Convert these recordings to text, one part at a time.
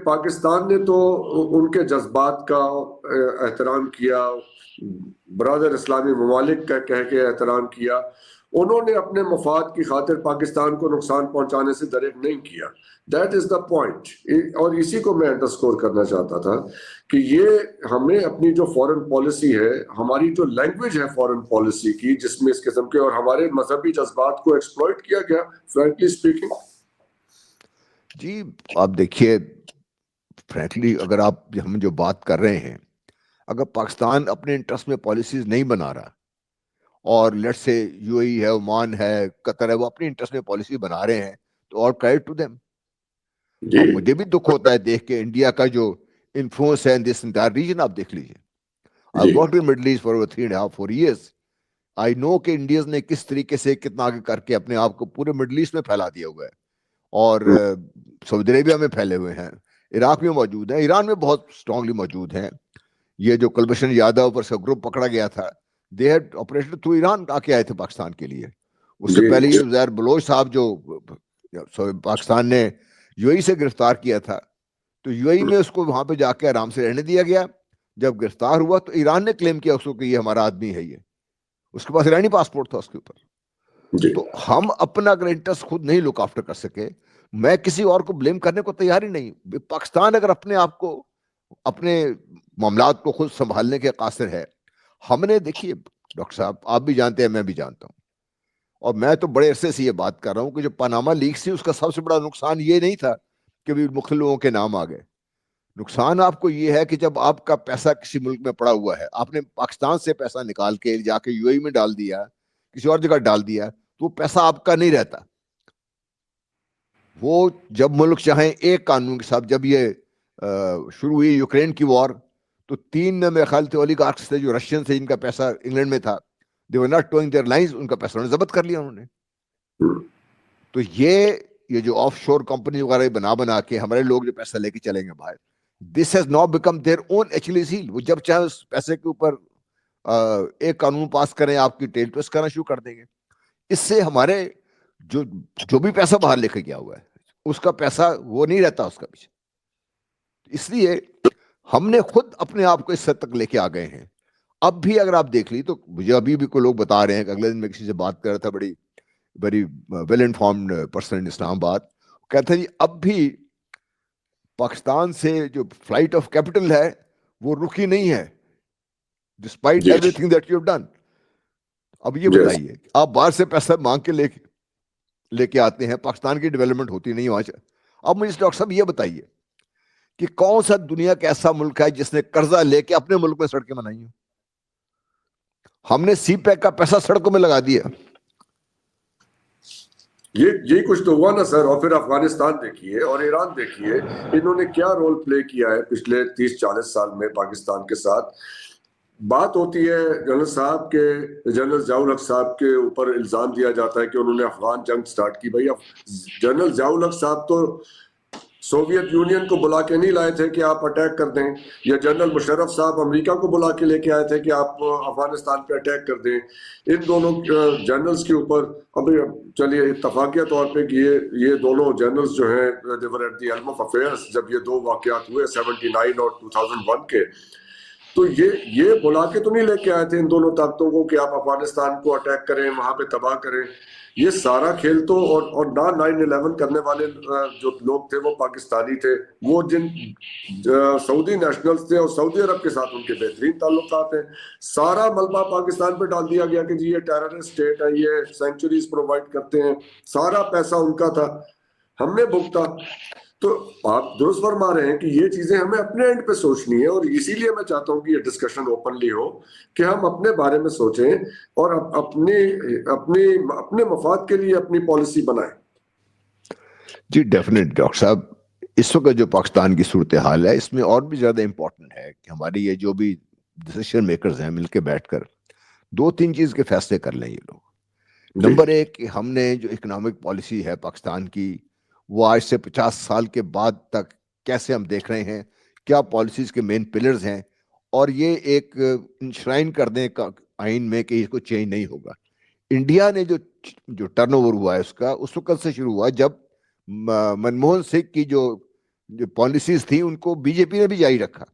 پاکستان نے تو ان کے جذبات کا احترام کیا، برادر اسلامی ممالک کا کہہ کے احترام کیا. انہوں نے اپنے مفاد کی خاطر پاکستان کو نقصان پہنچانے سے درک نہیں کیا. That is the point. اور اسی کو میں انڈرسکور کرنا چاہتا تھا کہ یہ ہمیں اپنی جو فورن پالیسی ہے، ہماری جو لینگویج ہے فورن پالیسی کی، جس میں اس قسم کے اور ہمارے مذہبی جذبات کو ایکسپلوئٹ کیا گیا، فرینکلی اسپیکنگ. جی آپ دیکھیے، فرینکلی اگر ہم جو بات کر رہے ہیں، اگر پاکستان اپنے انٹرسٹ میں پالیسیز نہیں بنا رہا، اور لیٹ سے یو اے ای ہے، عمان ہے، قطر ہے، وہ اپنی انٹرسٹ میں پالیسی بنا رہے ہیں، تو اور کریڈٹ ٹو دیم. اور مجھے بھی دکھ ہوتا ہے دیکھ کے انڈیا کا جو انفلوئنس ہے ان دس انٹائر ریجن. آپ دیکھ لیجیے، I worked in Middle East for 3.5-4 years. I know کہ انڈیاز نے کس طریقے سے کتنا آگے کر کے اپنے آپ کو پورے مڈل ایسٹ میں پھیلا دیا ہوا ہے، اور سعودی عربیہ میں پھیلے ہوئے ہیں، عراق میں موجود ہیں، ایران میں بہت اسٹرانگلی موجود ہیں. یہ جو کلبھشن یادو پر سے گروپ پکڑا گیا تھا، the head operation through Iran آ کے آئے تھے پاکستان کے لیے. اس سے پہلے یہ زہر بلوچ صاحب جو پاکستان نے یو اے ای سے گرفتار کیا تھا، تو یو اے ای میں اس کو وہاں پہ جا کے آرام سے رہنے دیا گیا. جب گرفتار ہوا تو ایران نے کلیم کیا اس کو کہ یہ ہمارا آدمی ہے، یہ اس کے پاس ایرانی پاسپورٹ تھا اس کے اوپر. تو ہم اپنا اگر انٹرسٹ خود نہیں لک آفٹر کر سکے، میں کسی اور کو بلیم کرنے کو تیار ہی نہیں. پاکستان اگر اپنے آپ کو، اپنے معاملات کو خود سنبھالنے کے قاصر ہے. ہم نے دیکھیے ڈاکٹر صاحب، آپ بھی جانتے ہیں، میں بھی جانتا ہوں، اور میں تو بڑے عرصے سے یہ بات کر رہا ہوں کہ جو پاناما لیکس تھی، اس کا سب سے بڑا نقصان یہ نہیں تھا کہ بھی مختلف لوگوں کے نام آ گئے. نقصان آپ کو یہ ہے کہ جب آپ کا پیسہ کسی ملک میں پڑا ہوا ہے، آپ نے پاکستان سے پیسہ نکال کے جا کے یو اے ای میں ڈال دیا، کسی اور جگہ ڈال دیا، تو وہ پیسہ آپ کا نہیں رہتا. وہ جب ملک چاہیں ایک قانون کے ساتھ، جب یہ شروع ہوئی یوکرین کی وار، تو 3 میرے خیال سے اولیگارکس تھے جو رشین سے، ان کا پیسہ انگلینڈ میں تھا، they were not towing their lines، ان کا پیسہ انہوں نے ضبط کر لیا انہوں نے. تو یہ جو آف شور کمپنی وغیرہ بنا کے ہمارے لوگ جو پیسہ لے کے چلیں گے باہر، this has now become their own achilles heel. وہ جب چاہے اس پیسے کے اوپر ایک قانون پاس کریں، آپ کی ٹیل ٹویسٹ کرنا شروع کر دیں گے. اس سے ہمارے جو بھی پیسہ باہر لے کے گیا ہوا ہے، اس کا پیسہ وہ نہیں رہتا اس کا پیچھے. اس لیے ہم نے خود اپنے آپ کو اس حد تک لے کے آ گئے ہیں. اب بھی اگر آپ دیکھ لی تو مجھے ابھی بھی کوئی لوگ بتا رہے ہیں کہ اگلے دن میں کسی سے بات کر رہا تھا، بڑی very well informed person in Islamabad, کہتا ہے جی اب بھی پاکستان سے جو فلائٹ آف کیپٹل ہے وہ رکی نہیں ہے، despite every thing that you have done. اب یہ بتائیے، آپ باہر سے پیسہ مانگ کے لے کے آتے ہیں، پاکستان کی ڈیولپمنٹ ہوتی نہیں وہاں سے. اب مجھے ڈاکٹر صاحب یہ بتائیے کہ کون سا دنیا کا ایسا ملک ہے جس نے قرضہ لے کے اپنے ملک میں سڑکیں بنائی ہیں؟ ہم نے سی پیک کا پیسہ سڑکوں میں لگا دیا. یہی کچھ تو ہوا نا سر. اور پھر افغانستان دیکھیے اور ایران دیکھیے، انہوں نے کیا رول پلے کیا ہے پچھلے 30-40 سال میں پاکستان کے ساتھ. بات ہوتی ہے جنرل صاحب کے، جنرل ضیاء الحق صاحب کے اوپر الزام دیا جاتا ہے کہ انہوں نے افغان جنگ سٹارٹ کی. بھائی جنرل ضیاء الحق صاحب تو سوویت یونین کو بلا کے نہیں لائے تھے کہ آپ اٹیک کر دیں، یا جنرل مشرف صاحب امریکہ کو بلا کے لے کے آئے تھے کہ آپ افغانستان پہ اٹیک کر دیں. ان دونوں جنرلز کے اوپر ابھی چلیے اتفاقیہ طور پہ کہ یہ دونوں جنرلز جو ہیں they were at the helm of affairs جب یہ 2 واقعات ہوئے 79 اور 2001 کے. تو یہ بلا کے تو نہیں لے کے آئے تھے ان دونوں طاقتوں کو کہ آپ افغانستان کو اٹیک کریں، وہاں پہ تباہ کریں. یہ سارا کھیل تو اور نہ 9/11 کرنے والے جو لوگ تھے وہ پاکستانی تھے، وہ جن سعودی نیشنلز تھے اور سعودی عرب کے ساتھ ان کے بہترین تعلقات ہیں. سارا ملبہ پاکستان پہ ڈال دیا گیا کہ جی یہ ٹیررسٹ اسٹیٹ ہے، یہ سینکچریز پرووائڈ کرتے ہیں، سارا پیسہ ان کا تھا، ہم نے بھگتا. تو آپ درست فرما رہے ہیں کہ یہ چیزیں ہمیں اپنے اینڈ پہ سوچنی ہے، اور اسی لیے میں چاہتا ہوں کہ یہ ڈسکشن اوپنلی ہو کہ ہم اپنے بارے میں سوچیں اور اپنے مفاد کے لیے اپنی پالیسی بنائیں. جی ڈیفینیٹ ڈاکٹر صاحب، اس وقت جو پاکستان کی صورتحال ہے اس میں اور بھی زیادہ امپورٹنٹ ہے کہ ہماری یہ جو بھی ڈیسیشن میکرز ہیں مل کے بیٹھ کر 2-3 چیز کے فیصلے کر لیں. یہ لوگ نمبر 1 کہ ہم نے جو اکنامک پالیسی ہے پاکستان کی، وہ آج سے 50 سال کے بعد تک کیسے ہم دیکھ رہے ہیں، کیا پالیسیز کے مین پلرز ہیں، اور یہ ایک انشرائن کر دیں آئین میں کہ اس کو چینج نہیں ہوگا. انڈیا نے جو ٹرن اوور ہوا ہے اس کا اس وقت سے شروع ہوا جب منموہن سنگھ کی جو جو پالیسیز تھی ان کو بی جے پی نے بھی جاری رکھا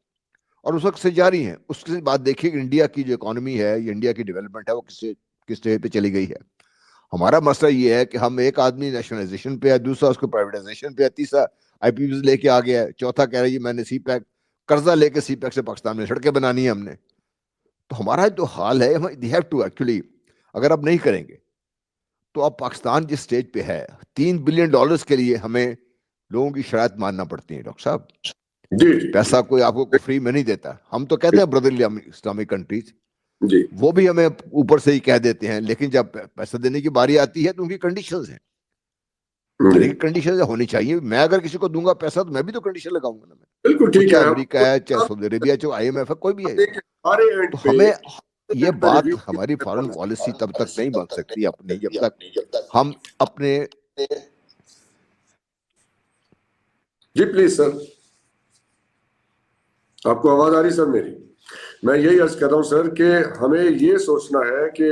اور اس وقت سے جاری ہیں. اس کے بعد دیکھیے کہ انڈیا کی جو اکانومی ہے یا انڈیا کی ڈیولپمنٹ ہے وہ کس اسٹیج پہ چلی گئی ہے. ہمارا مسئلہ یہ ہے کہ ہم ایک آدمی نیشنلائزیشن پہ ہے, دوسرا اس کو پرائیویٹائزیشن پہ ہے, تیسرا آئی پی پیز لے کے آ گیا ہے, چوتھا کہہ رہی ہے میں نے سی پیک قرضہ لے کے سی پیک سے پاکستان میں سڑکیں بنانی ہے ہم نے. تو ہمارا جو حال ہے دی ہیو ٹو ایکچولی, اگر آپ نہیں کریں گے تو اب پاکستان جس اسٹیج پہ ہے $3 بلین کے لیے ہمیں لوگوں کی شرائط ماننا پڑتی ہیں. ڈاکٹر صاحب جی پیسہ کوئی آپ کو فری میں نہیں دیتا. ہم تو کہتے ہیں بردرلی اسلامک کنٹریز, جی وہ بھی ہمیں اوپر سے ہی کہہ دیتے ہیں, لیکن جب پیسہ دینے کی باری آتی ہے تو ان کی کنڈیشنز ہیں, ہر ایک کنڈیشن ہونی چاہیے. میں اگر کسی کو دوں گا پیسہ تو میں بھی تو کنڈیشن لگاؤں گا نا. بالکل ٹھیک چاہے ہے. امریکہ ہے, چاہے سعودی عربیہ, چاہے آئی ایم ایف ہے, کوئی بھی ہے. ہمارے اینڈ تو پہ ہمیں یہ بات, ہماری فارن پالیسی تب تک نہیں بن سکتی اپنی جب تک ہم اپنے. جی پلیز سر, آپ کو آواز آ رہی سر میری؟ میں یہی عرض کر رہا ہوں سر کہ ہمیں یہ سوچنا ہے کہ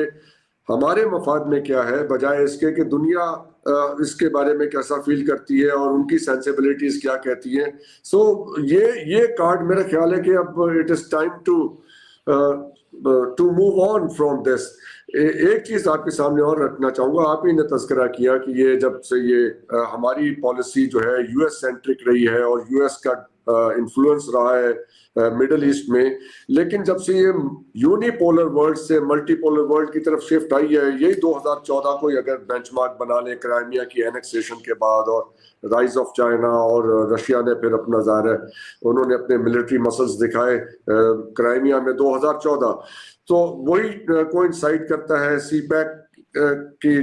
ہمارے مفاد میں کیا ہے, بجائے اس کے کہ دنیا اس کے بارے میں کیسا فیل کرتی ہے اور ان کی سینسیبلٹیز کیا کہتی ہیں. سو یہ کارڈ میرا خیال ہے کہ اب it is time to move on from this. ایک چیز آپ کے سامنے اور رکھنا چاہوں گا, آپ ہی نے تذکرہ کیا کہ یہ جب سے یہ ہماری پالیسی جو ہے یو ایس سینٹرک رہی ہے اور یو ایس کا انفلوئنس رہا ہے مڈل ایسٹ میں, لیکن جب سے یہ یونی پولر ورلڈ سے ملٹی پولر ورلڈ کی طرف شفٹ آئی ہے, یہی 2014 کو اگر بینچ مارک بنا لیں کرائمیا کی اینیکسیشن کے بعد اور رائز آف چائنا, اور رشیا نے پھر اپنا ظاہر ہے انہوں نے اپنے ملٹری مسلز دکھائے کرائمیا میں 2014, تو وہی کوئنسائڈ کرتا ہے سی پیک کی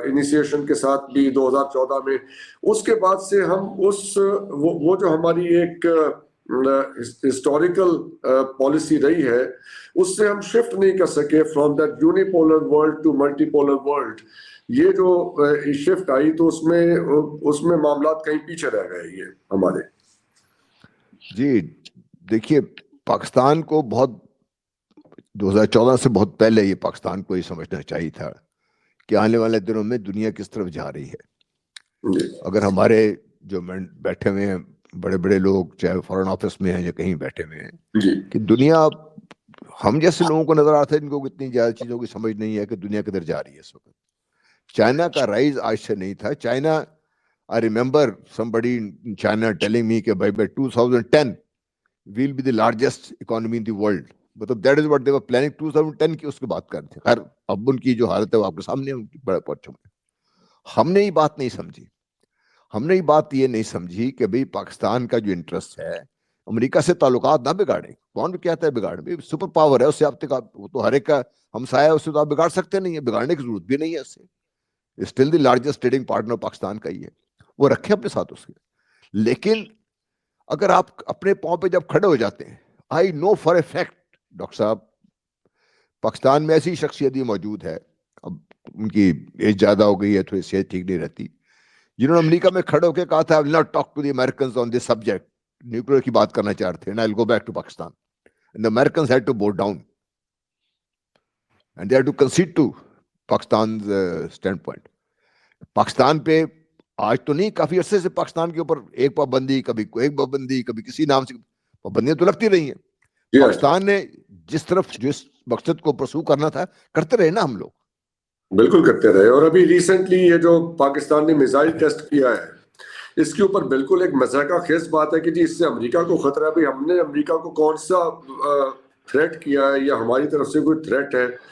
انیشیشن کے ساتھ بھی 2014 میں. اس کے بعد سے ہم وہ جو ہماری ایک ہسٹوریکل پالیسی رہی ہے اس سے ہم شفٹ نہیں کر سکے from that unipolar world to multipolar world. یہ جو شفٹ آئی تو اس میں معاملات کہیں پیچھے رہ گئے یہ ہمارے. جی دیکھیے, پاکستان کو بہت 2014 سے بہت پہلے یہ پاکستان کو یہ سمجھنا چاہیے تھا کہ آنے والے دنوں میں دنیا کس طرف جا رہی ہے. اگر ہمارے جو بیٹھے ہوئے ہیں بڑے بڑے لوگ, چاہے فارن آفس میں ہیں یا کہیں بیٹھے ہوئے ہیں, کہ دنیا ہم جیسے لوگوں کو نظر آتا ہے جن کو اتنی زیادہ چیزوں کی سمجھ نہیں ہے کہ دنیا کدھر جا رہی ہے اس وقت. چائنا کا رائز آج سے نہیں تھا. China, I remember somebody in China telling me کہ by 2010 we'll be the largest economy in the world. مطلب that is what they were planning 2010 کی اس کی بات کر رہے تھے. خیر اب ان کی جو حالت ہے وہ آپ کے سامنے بڑے پہنچوں میں. ہم نے یہ بات نہیں سمجھی. ہم نے یہ بات یہ نہیں سمجھی کہ بھئی پاکستان کا جو انٹرسٹ ہے امریکہ سے تعلقات نہ بگاڑیں. کون کہتا ہے بگاڑیں؟ سپر پاور ہے, اس سے آپ تک وہ تو ہر ایک کا ہمسایہ ہے, اس سے تو آپ بگاڑ سکتے نہیں ہیں, بگاڑنے کی ضرورت بھی نہیں ہے. اس سے still the largest trading partner Pakistan کا ہی ہے, وہ رکھے اپنے ساتھ اس کے. لیکن اگر آپ اپنے پاؤں پہ جب کھڑے ہو جاتے ہیں, آئی نو فار اے فیکٹ ڈاکٹر صاحب پاکستان میں ایسی شخصیت بھی موجود ہے, اب ان کی ایج زیادہ ہو گئی ہے, تھوڑی صحت ٹھیک نہیں رہتی, جنہوں نے امریکہ میں کھڑے ہو کے کہا تھا I will not talk to the Americans on this subject. Nuclear کی بات کرنا چاہتے ہیں, and I'll go back to Pakistan. And the Americans had to bow down. And they had to concede to Pakistan's standpoint. Pakistan پہ آج تو نہیں, کافی عرصے سے پاکستان کے اوپر ایک پابندی, کبھی ایک پابندی, کبھی کسی نام سے پابندیاں تو لگتی رہی ہیں. پاکستان نے جس طرف جس مقصد کو پرسو کرنا تھا کرتے رہے نا ہم لوگ, بالکل کرتے رہے. اور ابھی ریسنٹلی یہ جو پاکستان نے میزائل ٹیسٹ کیا ہے اس کے اوپر بالکل ایک مضحکہ خیز بات ہے کہ جی اس سے امریکہ کو خطرہ ہے. بھائی ہم نے امریکہ کو کون سا تھریٹ کیا ہے یا ہماری طرف سے کوئی تھریٹ ہے